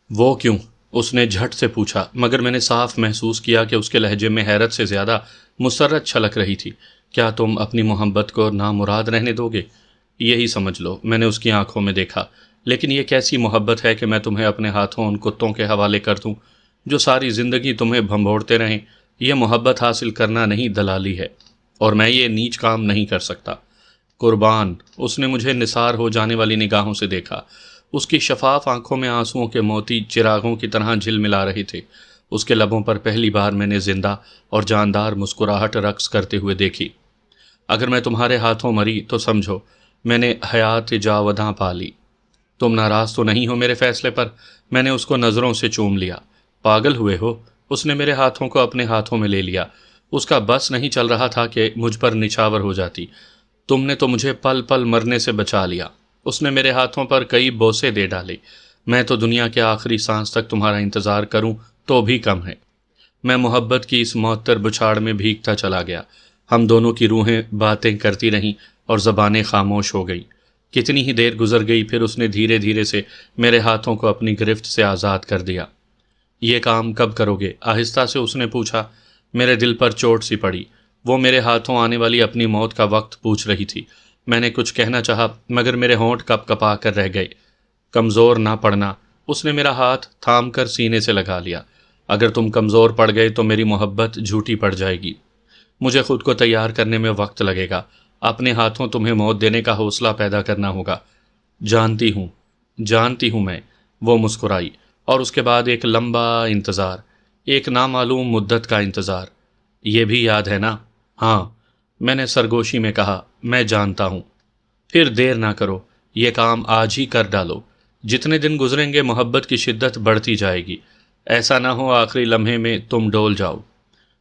وہ کیوں؟ اس نے جھٹ سے پوچھا، مگر میں نے صاف محسوس کیا کہ اس کے لہجے میں حیرت سے زیادہ مسرت چھلک رہی تھی۔ کیا تم اپنی محبت کو نامراد رہنے دو گے؟ یہی سمجھ لو، میں نے اس کی آنکھوں میں دیکھا۔ لیکن یہ کیسی محبت ہے کہ میں تمہیں اپنے ہاتھوں ان کتوں کے حوالے کر دوں جو ساری زندگی تمہیں بھنبھوڑتے رہیں؟ یہ محبت حاصل کرنا نہیں، دلالی ہے، اور میں یہ نیچ کام نہیں کر سکتا۔ قربان، اس نے مجھے نثار ہو جانے والی نگاہوں سے دیکھا۔ اس کی شفاف آنکھوں میں آنسوؤں کے موتی چراغوں کی طرح جھل ملا رہے تھے۔ اس کے لبوں پر پہلی بار میں نے زندہ اور جاندار مسکراہٹ رقص کرتے ہوئے دیکھی۔ اگر میں تمہارے ہاتھوں مری تو سمجھو میں نے حیات جاوداں پا لی۔ تم ناراض تو نہیں ہو میرے فیصلے پر؟ میں نے اس کو نظروں سے چوم لیا۔ پاگل ہوئے ہو؟ اس نے میرے ہاتھوں کو اپنے ہاتھوں میں لے لیا۔ اس کا بس نہیں چل رہا تھا کہ مجھ پر نچھاور ہو جاتی۔ تم نے تو مجھے پل پل مرنے سے بچا لیا۔ اس نے میرے ہاتھوں پر کئی بوسے دے ڈالے۔ میں تو دنیا کے آخری سانس تک تمہارا انتظار کروں تو بھی کم ہے۔ میں محبت کی اس معطر بچھاڑ میں بھیگتا چلا گیا۔ ہم دونوں کی روحیں باتیں کرتی رہیں اور زبانیں خاموش ہو گئیں۔ کتنی ہی دیر گزر گئی، پھر اس نے دھیرے دھیرے سے میرے ہاتھوں کو اپنی گرفت سے آزاد کر دیا۔ یہ کام کب کرو گے؟ آہستہ سے اس نے پوچھا۔ میرے دل پر چوٹ سی پڑی۔ وہ میرے ہاتھوں آنے والی اپنی موت کا وقت پوچھ رہی تھی۔ میں نے کچھ کہنا چاہا مگر میرے ہونٹ کپ کپا کر رہ گئے۔ کمزور نہ پڑنا، اس نے میرا ہاتھ تھام کر سینے سے لگا لیا۔ اگر تم کمزور پڑ گئے تو میری محبت جھوٹی پڑ جائے گی۔ مجھے خود کو تیار کرنے میں وقت لگے گا۔ اپنے ہاتھوں تمہیں موت دینے کا حوصلہ پیدا کرنا ہوگا۔ جانتی ہوں میں، وہ مسکرائی، اور اس کے بعد ایک لمبا انتظار، ایک نامعلوم مدت کا انتظار۔ یہ بھی یاد ہے نا؟ ہاں، میں نے سرگوشی میں کہا، میں جانتا ہوں۔ پھر دیر نہ کرو، یہ کام آج ہی کر ڈالو۔ جتنے دن گزریں گے محبت کی شدت بڑھتی جائے گی۔ ایسا نہ ہو آخری لمحے میں تم ڈول جاؤ۔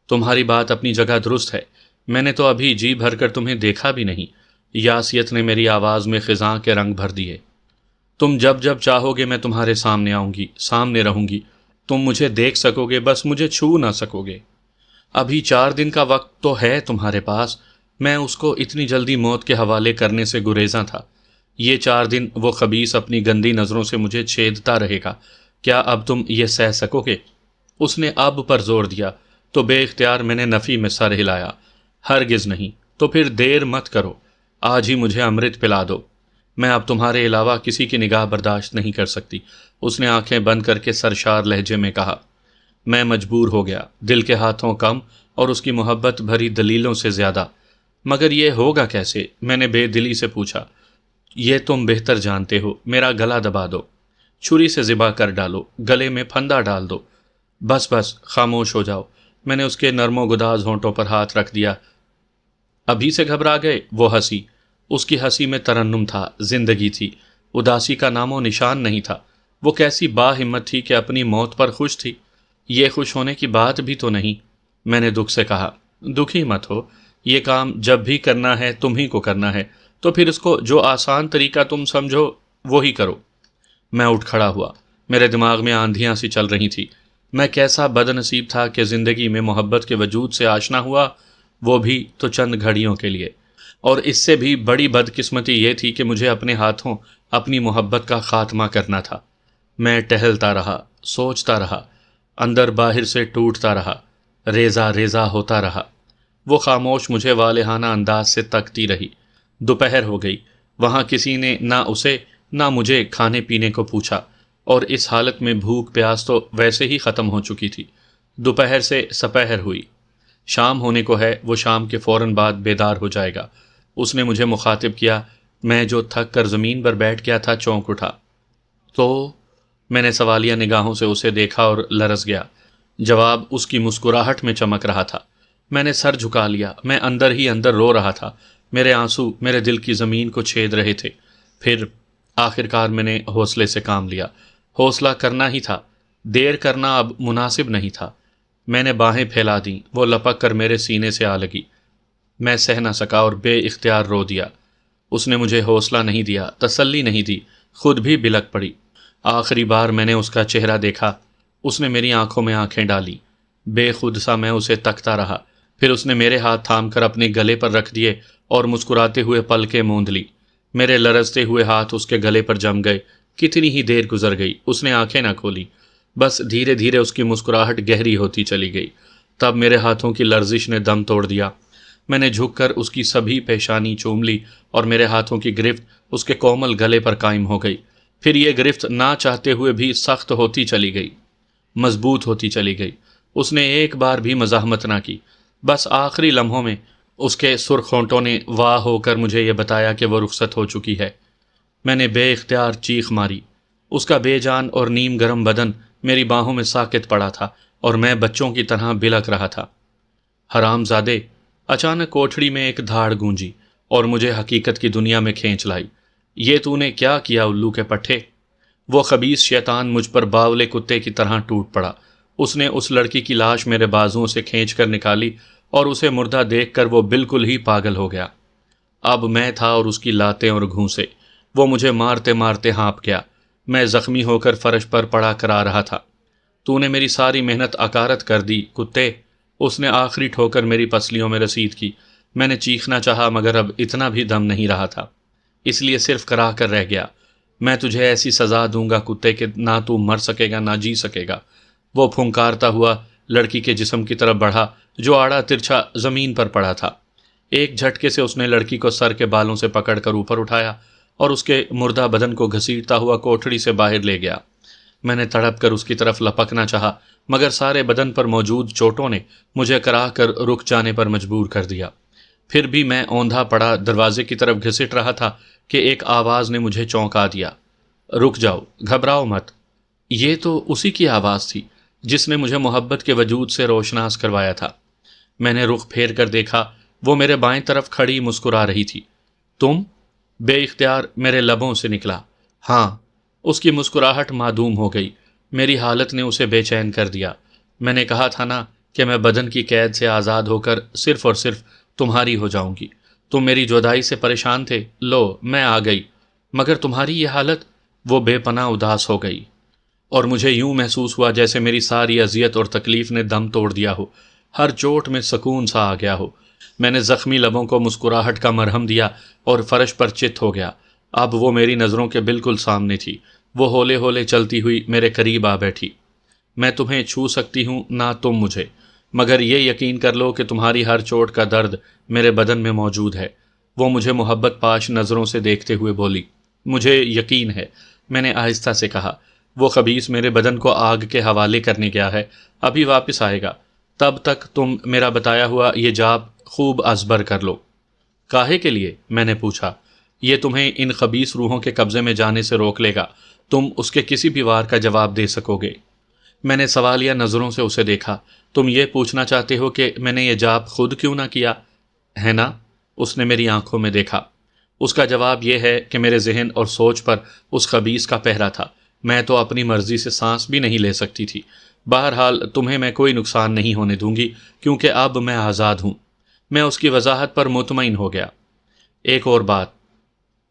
تمہاری بات اپنی جگہ درست ہے، میں نے تو ابھی جی بھر کر تمہیں دیکھا بھی نہیں۔ یاسیت نے میری آواز میں خزاں کے رنگ بھر دیے۔ تم جب جب چاہو گے میں تمہارے سامنے آؤں گی، سامنے رہوں گی۔ تم مجھے دیکھ سکو گے، بس مجھے چھو نہ سکو گے۔ ابھی 4 دن کا وقت تو ہے تمہارے پاس۔ میں اس کو اتنی جلدی موت کے حوالے کرنے سے گریزاں تھا۔ یہ 4 دن وہ خبیث اپنی گندی نظروں سے مجھے چھیدتا رہے گا۔ کیا اب تم یہ سہ سکو گے؟ اس نے اب پر زور دیا تو بے اختیار میں نے نفی میں سر ہلایا۔ ہرگز نہیں۔ تو پھر دیر مت کرو، آج ہی مجھے امرت پلا دو۔ میں اب تمہارے علاوہ کسی کی نگاہ برداشت نہیں کر سکتی، اس نے آنکھیں بند کر کے سرشار لہجے میں کہا۔ میں مجبور ہو گیا، دل کے ہاتھوں کم اور اس کی محبت بھری دلیلوں سے زیادہ۔ مگر یہ ہوگا کیسے؟ میں نے بے دلی سے پوچھا۔ یہ تم بہتر جانتے ہو، میرا گلا دبا دو، چھری سے ذبح کر ڈالو، گلے میں پھندا ڈال دو۔ بس خاموش ہو جاؤ۔ میں نے اس کے نرم و گداز ہونٹوں پر ہاتھ رکھ دیا۔ ابھی سے گھبرا گئے؟ وہ ہنسی۔ اس کی ہنسی میں ترنم تھا، زندگی تھی، اداسی کا نام و نشان نہیں تھا۔ وہ کیسی با ہمت تھی کہ اپنی موت پر خوش تھی۔ یہ خوش ہونے کی بات بھی تو نہیں۔ میں نے دکھ سے کہا، دکھی مت ہو، یہ کام جب بھی کرنا ہے تم ہی کو کرنا ہے، تو پھر اس کو جو آسان طریقہ تم سمجھو وہی کرو۔ میں اٹھ کھڑا ہوا، میرے دماغ میں آندھیاں سی چل رہی تھی۔ میں کیسا بد نصیب تھا کہ زندگی میں محبت کے وجود سے آشنا ہوا، وہ بھی تو چند گھڑیوں کے لیے۔ اور اس سے بھی بڑی بدقسمتی یہ تھی کہ مجھے اپنے ہاتھوں اپنی محبت کا خاتمہ کرنا تھا۔ میں ٹہلتا رہا، سوچتا رہا، اندر باہر سے ٹوٹتا رہا، ریزہ ریزہ ہوتا رہا۔ وہ خاموش مجھے والہانہ انداز سے تکتی رہی۔ دوپہر ہو گئی، وہاں کسی نے نہ اسے نہ مجھے کھانے پینے کو پوچھا، اور اس حالت میں بھوک پیاس تو ویسے ہی ختم ہو چکی تھی۔ دوپہر سے سپہر ہوئی، شام ہونے کو ہے، وہ شام کے فوراً بعد بیدار ہو جائے گا۔ اس نے مجھے مخاطب کیا۔ میں جو تھک کر زمین پر بیٹھ گیا تھا چونک اٹھا۔ تو میں نے سوالیہ نگاہوں سے اسے دیکھا اور لرز گیا۔ جواب اس کی مسکراہٹ میں چمک رہا تھا۔ میں نے سر جھکا لیا، میں اندر ہی اندر رو رہا تھا۔ میرے آنسو میرے دل کی زمین کو چھید رہے تھے۔ پھر آخرکار میں نے حوصلے سے کام لیا۔ حوصلہ کرنا ہی تھا، دیر کرنا اب مناسب نہیں تھا۔ میں نے باہیں پھیلا دیں، وہ لپک کر میرے سینے سے آ لگی۔ میں سہ نہ سکا اور بے اختیار رو دیا۔ اس نے مجھے حوصلہ نہیں دیا، تسلی نہیں دی، خود بھی بلک پڑی۔ آخری بار میں نے اس کا چہرہ دیکھا، اس نے میری آنکھوں میں آنکھیں ڈالی۔ بے خود سا میں اسے تکتا رہا۔ پھر اس نے میرے ہاتھ تھام کر اپنے گلے پر رکھ دیے اور مسکراتے ہوئے پلکیں موند لی۔ میرے لرزتے ہوئے ہاتھ اس کے گلے پر جم گئے کتنی ہی دیر گزر گئی، اس نے آنکھیں نہ کھولی، بس دھیرے دھیرے اس کی مسکراہٹ گہری ہوتی چلی گئی۔ تب میرے ہاتھوں کی لرزش نے دم توڑ دیا۔ میں نے جھک کر اس کی سبھی پیشانی چوم لی اور میرے ہاتھوں کی گرفت اس کے کومل گلے پر قائم ہو گئی۔ پھر یہ گرفت نہ چاہتے ہوئے بھی سخت ہوتی چلی گئی، مضبوط ہوتی چلی گئی۔ اس نے ایک بار بھی مزاحمت نہ کی، بس آخری لمحوں میں اس کے سرخ ہونٹوں نے واہ ہو کر مجھے یہ بتایا کہ وہ رخصت ہو چکی ہے۔ میں نے بے اختیار چیخ ماری۔ اس کا بے جان اور نیم گرم بدن میری باہوں میں ساکت پڑا تھا اور میں بچوں کی طرح بلک رہا تھا۔ حرام زادے! اچانک کوٹھڑی میں ایک دھاڑ گونجی اور مجھے حقیقت کی دنیا میں کھینچ لائی۔ یہ تو نے کیا کیا الو کے پٹھے؟ وہ خبیث شیطان مجھ پر باولے کتے کی طرح ٹوٹ پڑا۔ اس نے اس لڑکی کی لاش میرے بازوؤں سے کھینچ کر نکالی اور اسے مردہ دیکھ کر وہ بالکل ہی پاگل ہو گیا۔ اب میں تھا اور اس کی لاتیں اور گھونسے۔ وہ مجھے مارتے مارتے ہانپ گیا۔ میں زخمی ہو کر فرش پر پڑا کرا رہا تھا۔ تو نے میری ساری محنت اکارت کر دی کتے! اس نے آخری ٹھوکر میری پسلیوں میں رسید کی۔ میں نے چیخنا چاہا مگر اب اتنا بھی دم نہیں رہا تھا، اس لیے صرف کرا کر رہ گیا۔ میں تجھے ایسی سزا دوں گا کتے کہ نہ تو مر سکے گا نہ جی سکے گا۔ وہ پھنکارتا ہوا لڑکی کے جسم کی طرف بڑھا جو آڑا ترچھا زمین پر پڑا تھا۔ ایک جھٹکے سے اس نے لڑکی کو سر کے بالوں سے پکڑ کر اوپر اٹھایا اور اس کے مردہ بدن کو گھسیٹتا ہوا کوٹھڑی سے باہر لے گیا۔ میں نے تڑپ کر اس کی طرف لپکنا چاہا مگر سارے بدن پر موجود چوٹوں نے مجھے کرا کر رک جانے پر مجبور کر دیا۔ پھر بھی میں اوندھا پڑا دروازے کی طرف گھسٹ رہا تھا کہ ایک آواز نے مجھے چونکا دیا۔ رک جاؤ، گھبراؤ مت۔ یہ تو اسی کی آواز تھی جس نے مجھے محبت کے وجود سے روشناس کروایا تھا۔ میں نے رخ پھیر کر دیکھا، وہ میرے بائیں طرف کھڑی مسکرا رہی تھی۔ تم؟ بے اختیار میرے لبوں سے نکلا۔ ہاں۔ اس کی مسکراہٹ معدوم ہو گئی۔ میری حالت نے اسے بے چین کر دیا۔ میں نے کہا تھا نا کہ میں بدن کی قید سے آزاد ہو کر صرف اور صرف تمہاری ہو جاؤں گی۔ تم میری جدائی سے پریشان تھے، لو میں آ گئی، مگر تمہاری یہ حالت! وہ بے پناہ اداس ہو گئی اور مجھے یوں محسوس ہوا جیسے میری ساری اذیت اور تکلیف نے دم توڑ دیا ہو، ہر چوٹ میں سکون سا آ گیا ہو۔ میں نے زخمی لبوں کو مسکراہٹ کا مرہم دیا اور فرش پر چت ہو گیا۔ اب وہ میری نظروں کے بالکل سامنے تھی۔ وہ ہولے ہولے چلتی ہوئی میرے قریب آ بیٹھی۔ میں تمہیں چھو سکتی ہوں نہ تم مجھے، مگر یہ یقین کر لو کہ تمہاری ہر چوٹ کا درد میرے بدن میں موجود ہے۔ وہ مجھے محبت پاش نظروں سے دیکھتے ہوئے بولی۔ مجھے یقین ہے، میں نے آہستہ سے کہا۔ وہ خبیث میرے بدن کو آگ کے حوالے کرنے گیا ہے، ابھی واپس آئے گا۔ تب تک تم میرا بتایا ہوا یہ جاب خوب ازبر کر لو۔ کاہے کے لیے؟ میں نے پوچھا۔ یہ تمہیں ان خبیث روحوں کے قبضے میں جانے سے روک لے گا، تم اس کے کسی بھی وار کا جواب دے سکو گے۔ میں نے سوالیہ نظروں سے اسے دیکھا۔ تم یہ پوچھنا چاہتے ہو کہ میں نے یہ جاب خود کیوں نہ کیا ہے نا؟ اس نے میری آنکھوں میں دیکھا۔ اس کا جواب یہ ہے کہ میرے ذہن اور سوچ پر اس خبیث کا پہرا تھا۔ میں تو اپنی مرضی سے سانس بھی نہیں لے سکتی تھی۔ بہرحال تمہیں میں کوئی نقصان نہیں ہونے دوں گی کیونکہ اب میں آزاد ہوں۔ میں اس کی وضاحت پر مطمئن ہو گیا۔ ایک اور بات،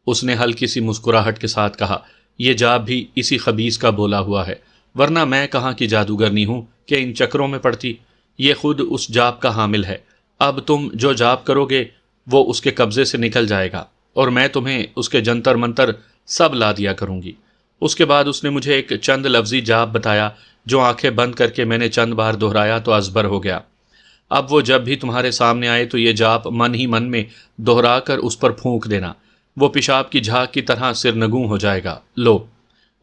اس نے ہلکی سی مسکراہٹ کے ساتھ کہا، یہ جاب بھی اسی خبیث کا بولا ہوا ہے، ورنہ میں کہاں کی جادوگرنی ہوں کہ ان چکروں میں پڑتی۔ یہ خود اس جاب کا حامل ہے۔ اب تم جو جاب کرو گے وہ اس کے قبضے سے نکل جائے گا اور میں تمہیں اس کے جنتر منتر سب لا دیا کروں گی۔ اس کے بعد اس نے مجھے ایک چند لفظی جاب بتایا جو آنکھیں بند کر کے میں نے چند بار دہرایا تو ازبر ہو گیا۔ اب وہ جب بھی تمہارے سامنے آئے تو یہ جاپ من ہی من میں دہرا کر اس پر پھونک دینا۔ وہ پیشاب کی جھاگ کی طرح سرنگوں ہو جائے گا۔ لو،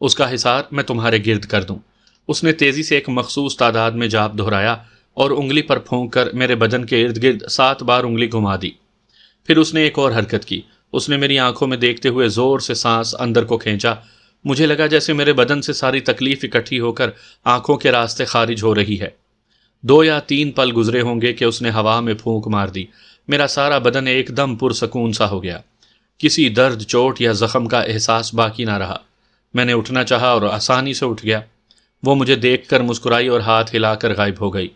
اس کا حصار میں تمہارے گرد کر دوں۔ اس نے تیزی سے ایک مخصوص تعداد میں جاپ دہرایا اور انگلی پر پھونک کر میرے بدن کے ارد گرد 7 بار انگلی گھما دی۔ پھر اس نے ایک اور حرکت کی۔ اس نے میری آنکھوں میں دیکھتے ہوئے زور سے سانس اندر کو کھینچا۔ مجھے لگا جیسے میرے بدن سے ساری تکلیف اکٹھی ہو کر آنکھوں کے راستے خارج ہو رہی ہے۔ 2 یا 3 پل گزرے ہوں گے کہ اس نے ہوا میں پھونک مار دی۔ میرا سارا بدن ایک دم پرسکون سا ہو گیا۔ کسی درد، چوٹ یا زخم کا احساس باقی نہ رہا۔ میں نے اٹھنا چاہا اور آسانی سے اٹھ گیا۔ وہ مجھے دیکھ کر مسکرائی اور ہاتھ ہلا کر غائب ہو گئی۔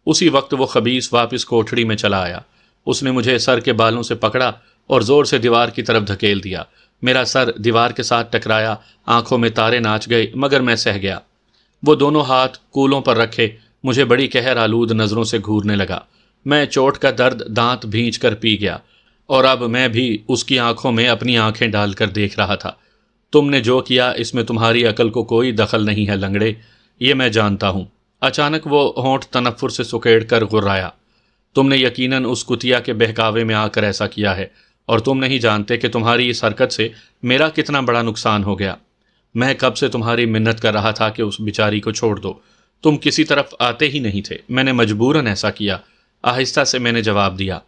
اسی وقت وہ خبیث واپس کوٹھڑی میں چلا آیا۔ اس نے مجھے سر کے بالوں سے پکڑا اور زور سے دیوار کی طرف دھکیل دیا۔ میرا سر دیوار کے ساتھ ٹکرایا، آنکھوں میں تارے ناچ گئے مگر میں سہ گیا۔ وہ دونوں ہاتھ کولوں پر رکھے مجھے بڑی قہر آلود نظروں سے گھورنے لگا۔ میں چوٹ کا درد دانت بھینچ کر پی گیا اور اب میں بھی اس کی آنکھوں میں اپنی آنکھیں ڈال کر دیکھ رہا تھا۔ تم نے جو کیا اس میں تمہاری عقل کو کوئی دخل نہیں ہے لنگڑے، یہ میں جانتا ہوں۔ اچانک وہ ہونٹ تنفر سے سکیڑ کر غرایا۔ تم نے یقیناً اس کتیا کے بہکاوے میں آ کر ایسا کیا ہے، اور تم نہیں جانتے کہ تمہاری اس حرکت سے میرا کتنا بڑا نقصان ہو گیا۔ میں کب سے تمہاری منت کر رہا تھا کہ اس بیچاری کو چھوڑ دو، تم کسی طرف آتے ہی نہیں تھے، میں نے مجبوراً ایسا کیا، آہستہ سے میں نے جواب دیا۔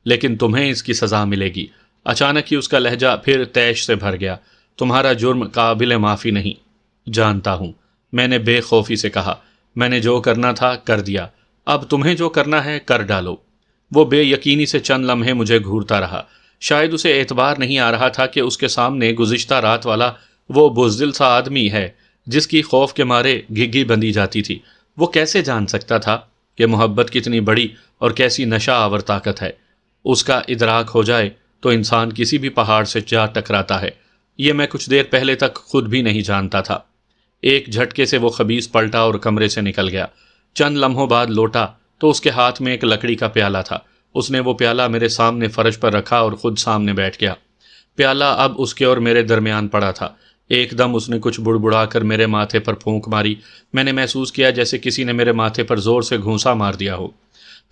لیکن تمہیں اس کی سزا ملے گی۔ اچانک ہی اس کا لہجہ پھر طیش سے بھر گیا۔ تمہارا جرم قابل معافی نہیں۔ جانتا ہوں، میں نے بے خوفی سے کہا، میں نے جو کرنا تھا کر دیا، اب تمہیں جو کرنا ہے کر ڈالو۔ وہ بے یقینی سے چند لمحے مجھے گھورتا رہا۔ شاید اسے اعتبار نہیں آ رہا تھا کہ اس کے سامنے گزشتہ رات والا وہ بزدل سا آدمی ہے جس کی خوف کے مارے گھگی بندھی جاتی تھی۔ وہ کیسے جان سکتا تھا کہ محبت کتنی بڑی اور کیسی نشہ آور طاقت ہے؟ اس کا ادراک ہو جائے تو انسان کسی بھی پہاڑ سے جا ٹکراتا ہے۔ یہ میں کچھ دیر پہلے تک خود بھی نہیں جانتا تھا۔ ایک جھٹکے سے وہ خبیث پلٹا اور کمرے سے نکل گیا۔ چند لمحوں بعد لوٹا تو اس کے ہاتھ میں ایک لکڑی کا پیالہ تھا۔ اس نے وہ پیالہ میرے سامنے فرش پر رکھا اور خود سامنے بیٹھ گیا۔ پیالہ اب اس کے اور میرے درمیان پڑا تھا۔ ایک دم اس نے کچھ بڑبڑا کر میرے ماتھے پر پھونک ماری۔ میں نے محسوس کیا جیسے کسی نے میرے ماتھے پر زور سے گھونسا مار دیا ہو۔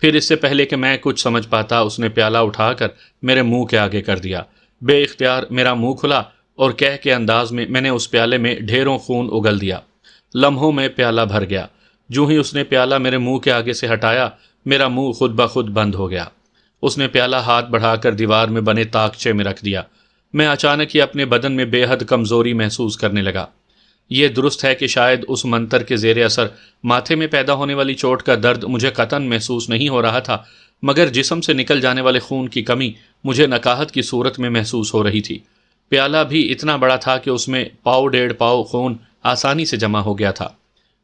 پھر اس سے پہلے کہ میں کچھ سمجھ پاتا اس نے پیالہ اٹھا کر میرے منہ کے آگے کر دیا۔ بے اختیار میرا منہ کھلا اور کہہ کے انداز میں نے اس پیالے میں ڈھیروں خون اگل دیا۔ لمحوں میں پیالہ بھر گیا۔ جو ہی اس نے پیالہ میرے منہ کے آگے سے ہٹایا، میرا منہ خود بخود بند ہو گیا۔ اس نے پیالہ ہاتھ بڑھا کر دیوار میں بنے تاکچے میں رکھ دیا۔ میں اچانک ہی اپنے بدن میں بے حد کمزوری محسوس کرنے لگا۔ یہ درست ہے کہ شاید اس منتر کے زیر اثر ماتھے میں پیدا ہونے والی چوٹ کا درد مجھے قطعاً محسوس نہیں ہو رہا تھا، مگر جسم سے نکل جانے والے خون کی کمی مجھے نکاہت کی صورت میں محسوس ہو رہی تھی۔ پیالہ بھی اتنا بڑا تھا کہ اس میں پاؤ ڈیڑھ پاؤ خون آسانی سے جمع ہو گیا تھا۔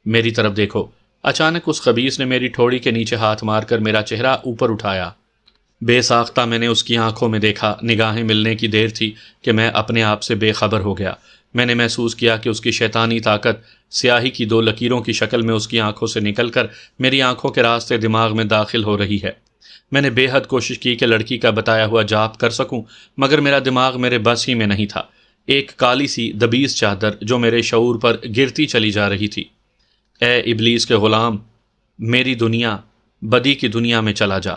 میری طرف دیکھو۔ اچانک اس خبیث نے میری ٹھوڑی کے نیچے ہاتھ مار کر میرا چہرہ اوپر اٹھایا۔ بے ساختہ میں نے اس کی آنکھوں میں دیکھا۔ نگاہیں ملنے کی دیر تھی کہ میں اپنے آپ سے بے خبر ہو گیا۔ میں نے محسوس کیا کہ اس کی شیطانی طاقت سیاہی کی دو لکیروں کی شکل میں اس کی آنکھوں سے نکل کر میری آنکھوں کے راستے دماغ میں داخل ہو رہی ہے۔ میں نے بے حد کوشش کی کہ لڑکی کا بتایا ہوا جاپ کر سکوں، مگر میرا دماغ میرے بس ہی میں نہیں تھا۔ ایک کالی سی دبیس چادر جو میرے شعور پر گرتی چلی جا رہی تھی۔ اے ابلیس کے غلام، میری دنیا، بدی کی دنیا میں چلا جا،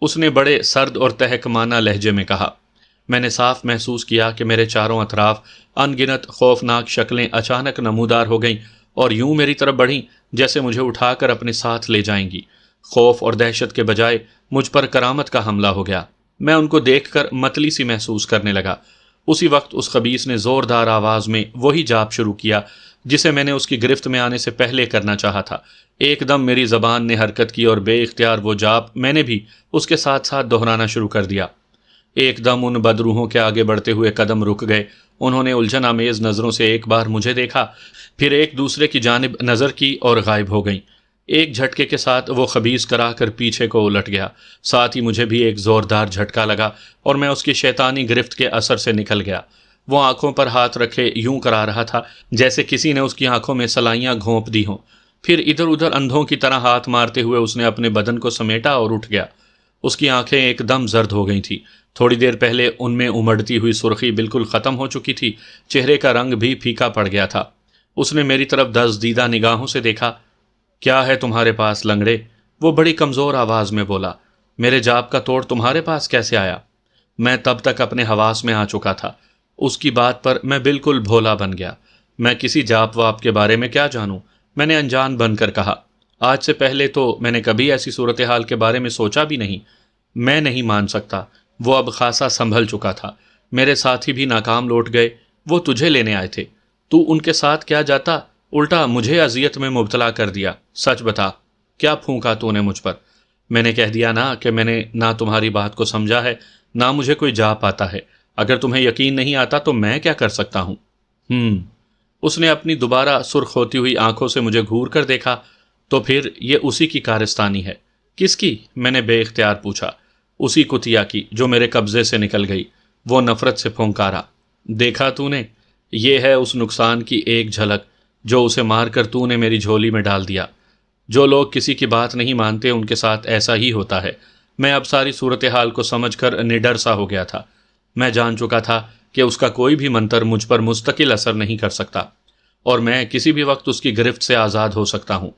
اس نے بڑے سرد اور تحکمانہ لہجے میں کہا۔ میں نے صاف محسوس کیا کہ میرے چاروں اطراف ان گنت خوفناک شکلیں اچانک نمودار ہو گئیں اور یوں میری طرف بڑھیں جیسے مجھے اٹھا کر اپنے ساتھ لے جائیں گی۔ خوف اور دہشت کے بجائے مجھ پر کرامت کا حملہ ہو گیا۔ میں ان کو دیکھ کر متلی سی محسوس کرنے لگا۔ اسی وقت اس خبیث نے زوردار آواز میں وہی جاپ شروع کیا جسے میں نے اس کی گرفت میں آنے سے پہلے کرنا چاہا تھا۔ ایک دم میری زبان نے حرکت کی اور بے اختیار وہ جاپ میں نے بھی اس کے ساتھ ساتھ دہرانا شروع کر دیا۔ ایک دم ان بدروحوں کے آگے بڑھتے ہوئے قدم رک گئے۔ انہوں نے الجھن آمیز نظروں سے ایک بار مجھے دیکھا، پھر ایک دوسرے کی جانب نظر کی اور غائب ہو گئیں۔ ایک جھٹکے کے ساتھ وہ خبیث کرا کر پیچھے کو الٹ گیا۔ ساتھ ہی مجھے بھی ایک زوردار جھٹکا لگا اور میں اس کی شیطانی گرفت کے اثر سے نکل گیا۔ وہ آنکھوں پر ہاتھ رکھے یوں کرا رہا تھا جیسے کسی نے اس کی آنکھوں میں سلائیاں گھونپ دی ہوں۔ پھر ادھر ادھر اندھوں کی طرح ہاتھ مارتے ہوئے اس نے اپنے بدن کو سمیٹا اور اٹھ گیا۔ اس کی آنکھیں ایک دم زرد ہو گئی تھیں۔ تھوڑی دیر پہلے ان میں امڑتی ہوئی سرخی بالکل ختم ہو چکی تھی، چہرے کا رنگ بھی پھیکا پڑ گیا تھا۔ اس نے میری طرف دزدیدہ نگاہوں سے دیکھا۔ کیا ہے تمہارے پاس لنگڑے؟ وہ بڑی کمزور آواز میں بولا۔ میرے جاپ کا توڑ تمہارے پاس کیسے آیا؟ میں تب تک اپنے حواس میں آ چکا تھا۔ اس کی بات پر میں بالکل بھولا بن گیا۔ میں کسی جاپ واپ کے بارے میں کیا جانوں؟ میں نے انجان بن کر کہا۔ آج سے پہلے تو میں نے کبھی ایسی صورتحال کے بارے میں سوچا بھی نہیں۔ میں نہیں مان سکتا۔ وہ اب خاصا سنبھل چکا تھا۔ میرے ساتھی بھی ناکام لوٹ گئے۔ وہ تجھے لینے آئے تھے۔ تو ان کے ساتھ کیا جاتا؟ الٹا مجھے اذیت میں مبتلا کر دیا۔ سچ بتا، کیا پھونکا تو نے مجھ پر؟ میں نے کہہ دیا نا کہ میں نے نہ تمہاری بات کو سمجھا ہے، نہ مجھے کوئی جاپ آتا ہے۔ اگر تمہیں یقین نہیں آتا تو میں کیا کر سکتا ہوں؟ اس نے اپنی دوبارہ سرخ ہوتی ہوئی آنکھوں سے مجھے گھور کر دیکھا۔ تو پھر یہ اسی کی کارستانی ہے۔ کس کی؟ میں نے بے اختیار پوچھا۔ اسی کتیا کی جو میرے قبضے سے نکل گئی۔ وہ نفرت سے پھونکارا۔ دیکھا تو نے؟ یہ ہے اس نقصان کی ایک جھلک جو اسے مار کر تو نے میری جھولی میں ڈال دیا۔ جو لوگ کسی کی بات نہیں مانتے ان کے ساتھ ایسا ہی ہوتا ہے۔ میں اب ساری صورتحال کو سمجھ کر نڈر سا ہو گیا تھا۔ میں جان چکا تھا کہ اس کا کوئی بھی منتر مجھ پر مستقل اثر نہیں کر سکتا اور میں کسی بھی وقت اس کی گرفت سے آزاد ہو سکتا ہوں۔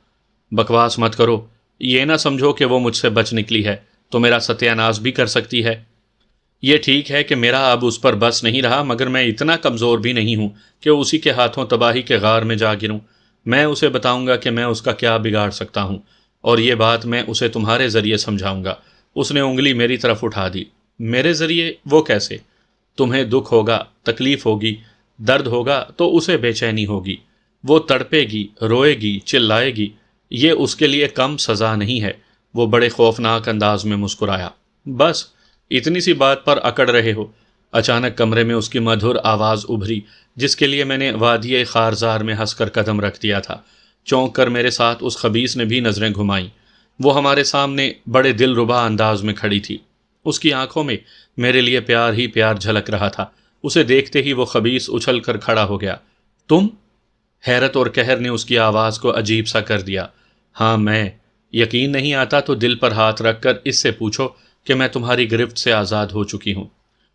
بکواس مت کرو، یہ نہ سمجھو کہ وہ مجھ سے بچ نکلی ہے تو میرا ستیہ ناش بھی کر سکتی ہے۔ یہ ٹھیک ہے کہ میرا اب اس پر بس نہیں رہا، مگر میں اتنا کمزور بھی نہیں ہوں کہ اسی کے ہاتھوں تباہی کے غار میں جا گروں۔ میں اسے بتاؤں گا کہ میں اس کا کیا بگاڑ سکتا ہوں، اور یہ بات میں اسے تمہارے ذریعے سمجھاؤں گا۔ اس نے انگلی میری طرف اٹھا دی۔ میرے ذریعے؟ وہ کیسے؟ تمہیں دکھ ہوگا، تکلیف ہوگی، درد ہوگا تو اسے بے چینی ہوگی، وہ تڑپے گی، روئے گی، چلائے گی۔ یہ اس کے لیے کم سزا نہیں ہے۔ وہ بڑے خوفناک انداز میں مسکرایا۔ بس اتنی سی بات پر اکڑ رہے ہو؟ اچانک کمرے میں اس کی مدھر آواز ابھری، جس کے لیے میں نے وادی خارزار میں ہنس کر قدم رکھ دیا تھا۔ چونک کر میرے ساتھ اس خبیث نے بھی نظریں گھمائیں۔ وہ ہمارے سامنے بڑے دل ربا انداز میں کھڑی تھی۔ اس کی آنکھوں میں میرے لیے پیار ہی پیار جھلک رہا تھا۔ اسے دیکھتے ہی وہ خبیث اچھل کر کھڑا ہو گیا۔ تم؟ حیرت اور قہر نے اس کی آواز کو عجیب سا کر دیا۔ ہاں میں۔ یقین نہیں آتا تو دل پر ہاتھ رکھ کر اس سے پوچھو کہ میں تمہاری گرفت سے آزاد ہو چکی ہوں۔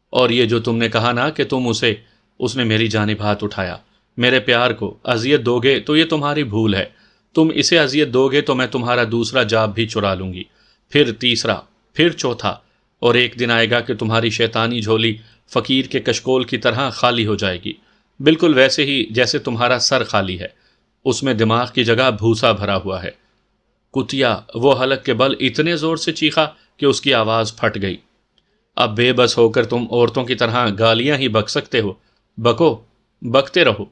اور یہ جو تم نے کہا نا کہ تم اسے، اس نے میری جانب ہاتھ اٹھایا، میرے پیار کو اذیت دو گے تو یہ تمہاری بھول ہے۔ تم اسے اذیت دو گے تو میں تمہارا دوسرا جاب بھی چرا لوں گی، پھر تیسرا، پھر چوتھا، اور ایک دن آئے گا کہ تمہاری شیطانی جھولی فقیر کے کشکول کی طرح خالی ہو جائے گی، بالکل ویسے ہی جیسے تمہارا سر خالی ہے، اس میں دماغ کی جگہ بھوسا بھرا ہوا ہے۔ کتیا! وہ حلق کے بل اتنے زور سے چیخا کہ اس کی آواز پھٹ گئی۔ اب بے بس ہو کر تم عورتوں کی طرح گالیاں ہی بک سکتے ہو۔ بکو، بکتے رہو۔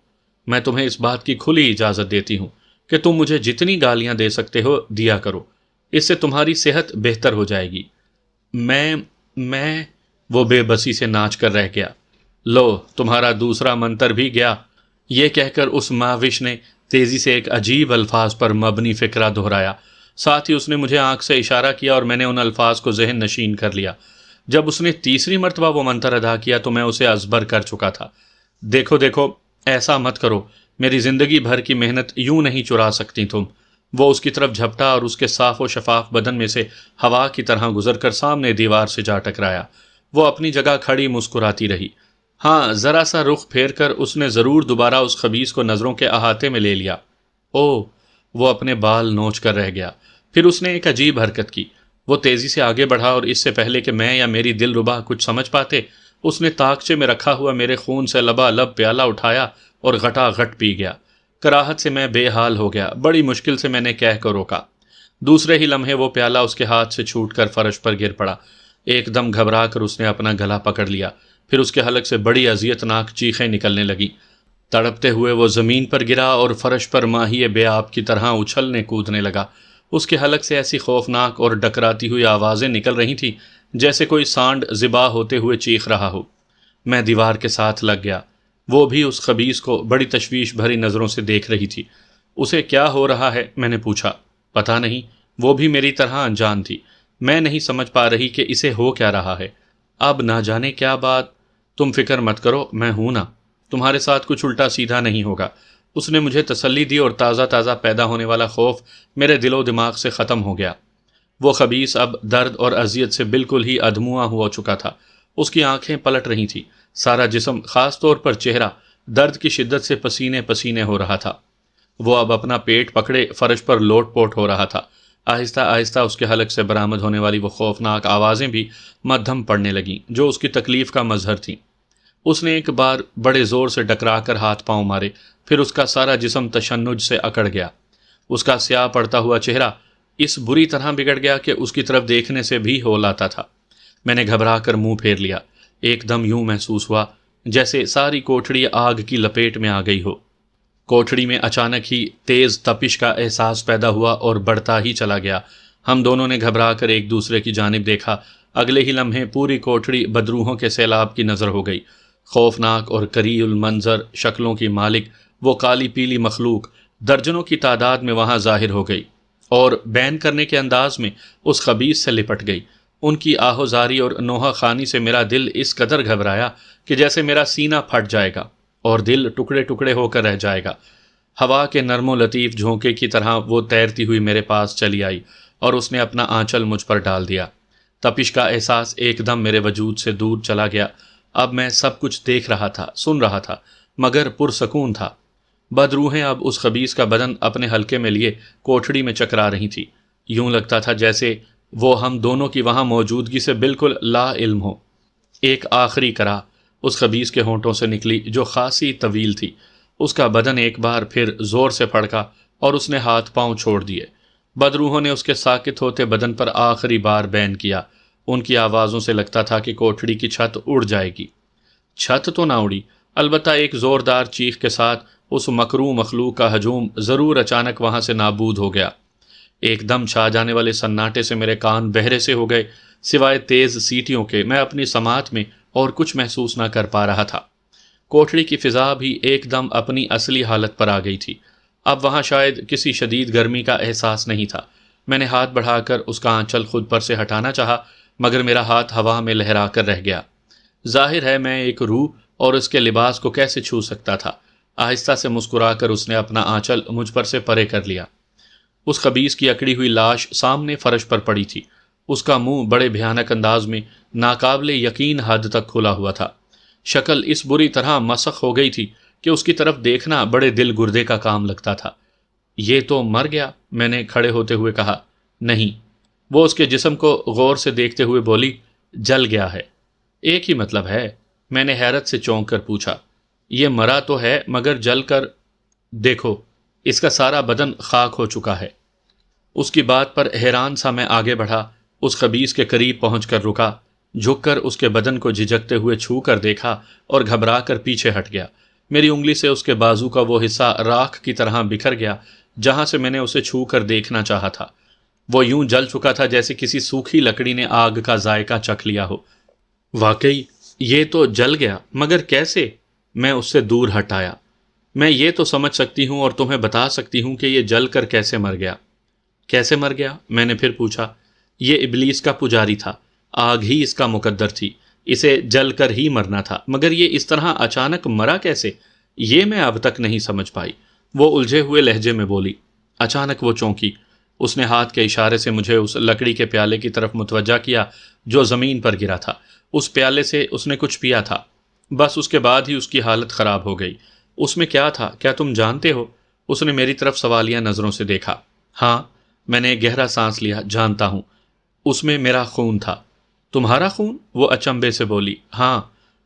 میں تمہیں اس بات کی کھلی اجازت دیتی ہوں کہ تم مجھے جتنی گالیاں دے سکتے ہو دیا کرو، اس سے تمہاری صحت بہتر ہو جائے گی۔ میں وہ بے بسی سے ناچ کر رہ گیا۔ لو، تمہارا دوسرا منتر بھی گیا۔ یہ کہہ کر اس ماوش نے تیزی سے ایک عجیب الفاظ پر مبنی فقرہ دہرایا۔ ساتھ ہی اس نے مجھے آنکھ سے اشارہ کیا اور میں نے ان الفاظ کو ذہن نشین کر لیا۔ جب اس نے تیسری مرتبہ وہ منتر ادا کیا تو میں اسے ازبر کر چکا تھا۔ دیکھو دیکھو، ایسا مت کرو، میری زندگی بھر کی محنت یوں نہیں چرا سکتی تم۔ وہ اس کی طرف جھپٹا اور اس کے صاف و شفاف بدن میں سے ہوا کی طرح گزر کر سامنے دیوار سے جا ٹکرایا۔ وہ اپنی جگہ کھڑی مسکراتی رہی۔ ہاں، ذرا سا رخ پھیر کر اس نے ضرور دوبارہ اس خبیث کو نظروں کے احاطے میں لے لیا۔ او! وہ اپنے بال نوچ کر رہ گیا۔ پھر اس نے ایک عجیب حرکت کی۔ وہ تیزی سے آگے بڑھا اور اس سے پہلے کہ میں یا میری دل ربا کچھ سمجھ پاتے، اس نے طاقچے میں رکھا ہوا میرے خون سے لبالب پیالہ اٹھایا اور غٹا غٹ پی گیا۔ کراہت سے میں بے حال ہو گیا۔ بڑی مشکل سے میں نے کہہ کر روکا۔ دوسرے ہی لمحے وہ پیالہ اس کے ہاتھ سے چھوٹ کر فرش پر گر پڑا۔ ایک دم گھبرا کر اس نے اپنا گلا پکڑ لیا۔ پھر اس کے حلق سے بڑی اذیت ناک چیخیں نکلنے لگیں۔ تڑپتے ہوئے وہ زمین پر گرا اور فرش پر ماہی بے آب کی طرح اچھلنے کودنے لگا۔ اس کے حلق سے ایسی خوفناک اور ڈکراتی ہوئی آوازیں نکل رہی تھیں جیسے کوئی سانڈ ذبح ہوتے ہوئے چیخ رہا ہو۔ میں دیوار کے ساتھ لگ گیا۔ وہ بھی اس خبیث کو بڑی تشویش بھری نظروں سے دیکھ رہی تھی۔ اسے کیا ہو رہا ہے؟ میں نے پوچھا۔ پتہ نہیں، وہ بھی میری طرح انجان تھی۔ میں نہیں سمجھ پا رہی کہ اسے ہو کیا رہا ہے۔ اب نہ جانے کیا بات۔ تم فکر مت کرو، میں ہوں نا، تمہارے ساتھ کچھ الٹا سیدھا نہیں ہوگا۔ اس نے مجھے تسلی دی اور تازہ تازہ پیدا ہونے والا خوف میرے دل و دماغ سے ختم ہو گیا۔ وہ خبیث اب درد اور اذیت سے بالکل ہی ادھمواں ہو چکا تھا۔ اس کی آنکھیں پلٹ رہی تھیں، سارا جسم، خاص طور پر چہرہ، درد کی شدت سے پسینے پسینے ہو رہا تھا۔ وہ اب اپنا پیٹ پکڑے فرش پر لوٹ پوٹ ہو رہا تھا۔ آہستہ آہستہ اس کے حلق سے برآمد ہونے والی وہ خوفناک آوازیں بھی مدھم پڑنے لگیں جو اس کی تکلیف کا مظہر تھیں۔ اس نے ایک بار بڑے زور سے ڈکرا کر ہاتھ پاؤں مارے، پھر اس کا سارا جسم تشنج سے اکڑ گیا۔ اس کا سیاہ پڑتا ہوا چہرہ اس بری طرح بگڑ گیا کہ اس کی طرف دیکھنے سے بھی ہول آتا تھا۔ میں نے گھبرا کر منہ پھیر لیا۔ ایک دم یوں محسوس ہوا جیسے ساری کوٹھڑی آگ کی لپیٹ میں آ گئی ہو۔ کوٹھڑی میں اچانک ہی تیز تپش کا احساس پیدا ہوا اور بڑھتا ہی چلا گیا۔ ہم دونوں نے گھبرا کر ایک دوسرے کی جانب دیکھا۔ اگلے ہی لمحے پوری کوٹھڑی بدروحوں کے سیلاب کی نظر ہو گئی۔ خوفناک اور کریہ المنظر شکلوں کی مالک وہ کالی پیلی مخلوق درجنوں کی تعداد میں وہاں ظاہر ہو گئی اور بین کرنے کے انداز میں اس خبیث سے لپٹ گئی۔ ان کی آہوزاری اور نوحہ خوانی سے میرا دل اس قدر گھبرایا کہ جیسے میرا سینہ پھٹ جائے گا اور دل ٹکڑے ٹکڑے ہو کر رہ جائے گا۔ ہوا کے نرم و لطیف جھونکے کی طرح وہ تیرتی ہوئی میرے پاس چلی آئی اور اس نے اپنا آنچل مجھ پر ڈال دیا۔ تپش کا احساس ایک دم میرے وجود سے دور چلا گیا۔ اب میں سب کچھ دیکھ رہا تھا، سن رہا تھا، مگر پرسکون تھا۔ بدروحیں اب اس خبیث کا بدن اپنے حلقے میں لیے کوٹھڑی میں چکرا رہی تھی۔ یوں لگتا تھا جیسے وہ ہم دونوں کی وہاں موجودگی سے بالکل لا علم ہو۔ ایک آخری کرا اس خبیث کے ہونٹوں سے نکلی جو خاصی طویل تھی۔ اس کا بدن ایک بار پھر زور سے پھڑکا اور اس نے ہاتھ پاؤں چھوڑ دیے۔ بدروحوں نے اس کے ساکت ہوتے بدن پر آخری بار بین کیا۔ ان کی آوازوں سے لگتا تھا کہ کوٹھڑی کی چھت اڑ جائے گی۔ چھت تو نہ اڑی، البتہ ایک زوردار چیخ کے ساتھ اس مکروہ مخلوق کا ہجوم ضرور اچانک وہاں سے نابود ہو گیا۔ ایک دم چھا جانے والے سناٹے سے میرے کان بہرے سے ہو گئے، سوائے تیز سیٹیوں کے میں اپنی سماعت میں اور کچھ محسوس نہ کر پا رہا تھا۔ کوٹھڑی کی فضا بھی ایک دم اپنی اصلی حالت پر آ گئی تھی۔ اب وہاں شاید کسی شدید گرمی کا احساس نہیں تھا۔ میں نے ہاتھ بڑھا کر اس کا آنچل خود پر سے ہٹانا چاہا، مگر میرا ہاتھ ہوا میں لہرا کر رہ گیا۔ ظاہر ہے میں ایک روح اور اس کے لباس کو کیسے چھو سکتا تھا۔ آہستہ سے مسکرا کر اس نے اپنا آنچل مجھ پر سے پرے کر لیا۔ اس خبیث کی اکڑی ہوئی لاش سامنے فرش پر پڑی تھی۔ اس کا منہ بڑے بھیانک انداز میں ناقابل یقین حد تک کھلا ہوا تھا۔ شکل اس بری طرح مسخ ہو گئی تھی کہ اس کی طرف دیکھنا بڑے دل گردے کا کام لگتا تھا۔ یہ تو مر گیا، میں نے کھڑے ہوتے ہوئے کہا۔ نہیں، وہ اس کے جسم کو غور سے دیکھتے ہوئے بولی، جل گیا ہے۔ ایک ہی مطلب ہے، میں نے حیرت سے چونک کر پوچھا۔ یہ مرا تو ہے مگر جل کر؟ دیکھو، اس کا سارا بدن خاک ہو چکا ہے۔ اس کی بات پر حیران سا میں آگے بڑھا، اس خبیث کے قریب پہنچ کر رکا، جھک کر اس کے بدن کو جھجکتے ہوئے چھو کر دیکھا اور گھبرا کر پیچھے ہٹ گیا۔ میری انگلی سے اس کے بازو کا وہ حصہ راکھ کی طرح بکھر گیا جہاں سے میں نے اسے چھو کر دیکھنا چاہا تھا۔ وہ یوں جل چکا تھا جیسے کسی سوکھی لکڑی نے آگ کا ذائقہ چکھ لیا ہو۔ واقعی یہ تو جل گیا، مگر کیسے؟ میں اس سے دور ہٹ آیا۔ میں یہ تو سمجھ سکتی ہوں اور تمہیں بتا سکتی ہوں کہ یہ جل کر کیسے مر گیا۔ کیسے مر گیا؟ میں نے پھر پوچھا۔ یہ ابلیس کا پجاری تھا، آگ ہی اس کا مقدر تھی، اسے جل کر ہی مرنا تھا، مگر یہ اس طرح اچانک مرا کیسے؟ یہ میں اب تک نہیں سمجھ پائی، وہ الجھے ہوئے لہجے میں بولی۔ اچانک وہ چونکی۔ اس نے ہاتھ کے اشارے سے مجھے اس لکڑی کے پیالے کی طرف متوجہ کیا جو زمین پر گرا تھا۔ اس پیالے سے اس نے کچھ پیا تھا، بس اس کے بعد ہی اس کی حالت خراب ہو گئی۔ اس میں کیا تھا، کیا تم جانتے ہو؟ اس نے میری طرف سوالیہ نظروں سے دیکھا۔ ہاں، میں نے گہرا سانس لیا، جانتا ہوں، اس میں میرا خون تھا۔ تمہارا خون؟ وہ اچنبے سے بولی۔ ہاں،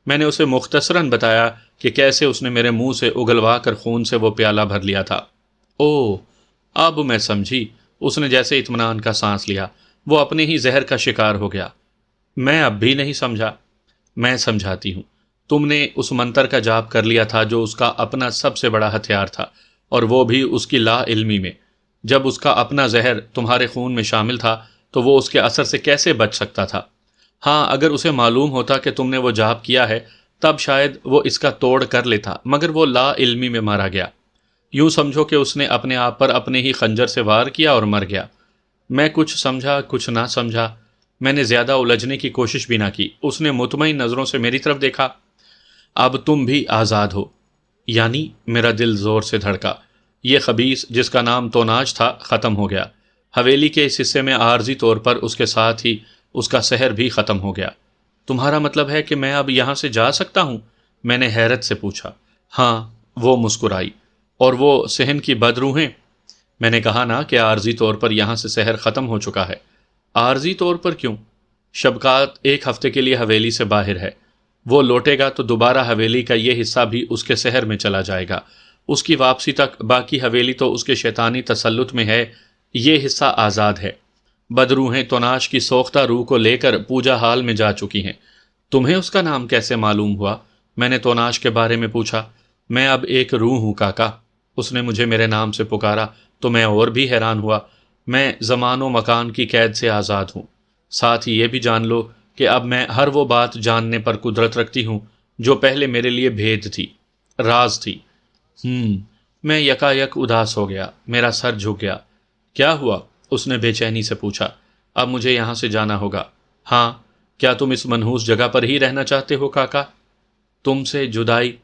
میں نے اسے مختصراً بتایا کہ کیسے اس نے میرے منہ سے اگلوا کر خون سے وہ پیالہ بھر لیا تھا۔ اوہ، اب میں سمجھی۔ اس نے جیسے اطمینان کا سانس لیا، وہ اپنے ہی زہر کا شکار ہو گیا۔ میں اب بھی نہیں سمجھا۔ میں سمجھاتی ہوں۔ تم نے اس منتر کا جاپ کر لیا تھا جو اس کا اپنا سب سے بڑا ہتھیار تھا، اور وہ بھی اس کی لا علمی میں۔ جب اس کا اپنا زہر تمہارے خون میں شامل تھا تو وہ اس کے اثر سے کیسے بچ سکتا تھا؟ ہاں، اگر اسے معلوم ہوتا کہ تم نے وہ جاپ کیا ہے تب شاید وہ اس کا توڑ کر لیتا، مگر وہ لا علمی میں مارا گیا۔ یوں سمجھو کہ اس نے اپنے آپ پر اپنے ہی خنجر سے وار کیا اور مر گیا۔ میں کچھ سمجھا، کچھ نہ سمجھا۔ میں نے زیادہ الجھنے کی کوشش بھی نہ کی۔ اس نے مطمئن نظروں سے میری طرف دیکھا۔ اب تم بھی آزاد ہو۔ یعنی؟ میرا دل زور سے دھڑکا۔ یہ خبیث جس کا نام توناج تھا ختم ہو گیا۔ حویلی کے اس حصے میں عارضی طور پر اس کے ساتھ ہی اس کا سحر بھی ختم ہو گیا۔ تمہارا مطلب ہے کہ میں اب یہاں سے جا سکتا ہوں؟ میں نے حیرت سے پوچھا۔ ہاں، وہ مسکرائی۔ اور وہ صحن کی بدروحیں؟ میں نے کہا نا کہ عارضی طور پر یہاں سے سحر ختم ہو چکا ہے۔ عارضی طور پر کیوں؟ شبکات ایک ہفتے کے لیے حویلی سے باہر ہے۔ وہ لوٹے گا تو دوبارہ حویلی کا یہ حصہ بھی اس کے سحر میں چلا جائے گا۔ اس کی واپسی تک باقی حویلی تو اس کے شیطانی تسلط میں ہے، یہ حصہ آزاد ہے۔ بدروحیں توناش کی سوختہ روح کو لے کر پوجا ہال میں جا چکی ہیں۔ تمہیں اس کا نام کیسے معلوم ہوا؟ میں نے توناش کے بارے میں پوچھا۔ میں اب ایک روح ہوں کاکا۔ اس نے مجھے میرے نام سے پکارا تو میں اور بھی حیران ہوا۔ میں زمان و مکان کی قید سے آزاد ہوں۔ ساتھ ہی یہ بھی جان لو کہ اب میں ہر وہ بات جاننے پر قدرت رکھتی ہوں جو پہلے میرے لیے بھید تھی، راز تھی۔ میں یکایک اداس ہو گیا، میرا سر جھک گیا۔ کیا ہوا؟ اس نے بے چینی سے پوچھا۔ اب مجھے یہاں سے جانا ہوگا۔ ہاں، کیا تم اس منحوس جگہ پر ہی رہنا چاہتے ہو کاکا؟ تم سے جدائی؟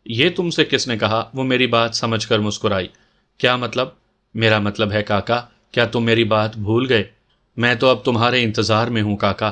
یہ تم سے کس نے کہا؟ وہ میری بات سمجھ کر مسکرائی۔ کیا مطلب؟ میرا مطلب ہے کاکا، کیا تم میری بات بھول گئے؟ میں تو اب تمہارے انتظار میں ہوں کاکا۔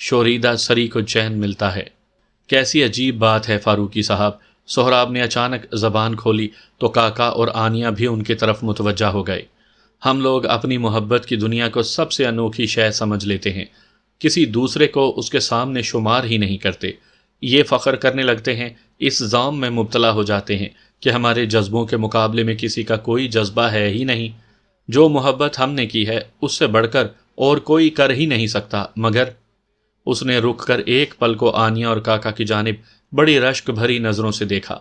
شوریدہ سری کو چین ملتا ہے۔ کیسی عجیب بات ہے فاروقی صاحب، سہراب نے اچانک زبان کھولی تو کاکا اور آنیا بھی ان کی طرف متوجہ ہو گئے۔ ہم لوگ اپنی محبت کی دنیا کو سب سے انوکھی شے سمجھ لیتے ہیں، کسی دوسرے کو اس کے سامنے شمار ہی نہیں کرتے، یہ فخر کرنے لگتے ہیں، اس ظام میں مبتلا ہو جاتے ہیں کہ ہمارے جذبوں کے مقابلے میں کسی کا کوئی جذبہ ہے ہی نہیں، جو محبت ہم نے کی ہے اس سے بڑھ کر اور کوئی کر ہی نہیں سکتا۔ مگر اس نے رک کر ایک پل کو آنیا اور کاکا کی جانب بڑی رشک بھری نظروں سے دیکھا،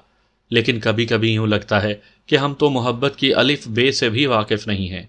لیکن کبھی کبھی یوں لگتا ہے کہ ہم تو محبت کی الف بے سے بھی واقف نہیں ہیں۔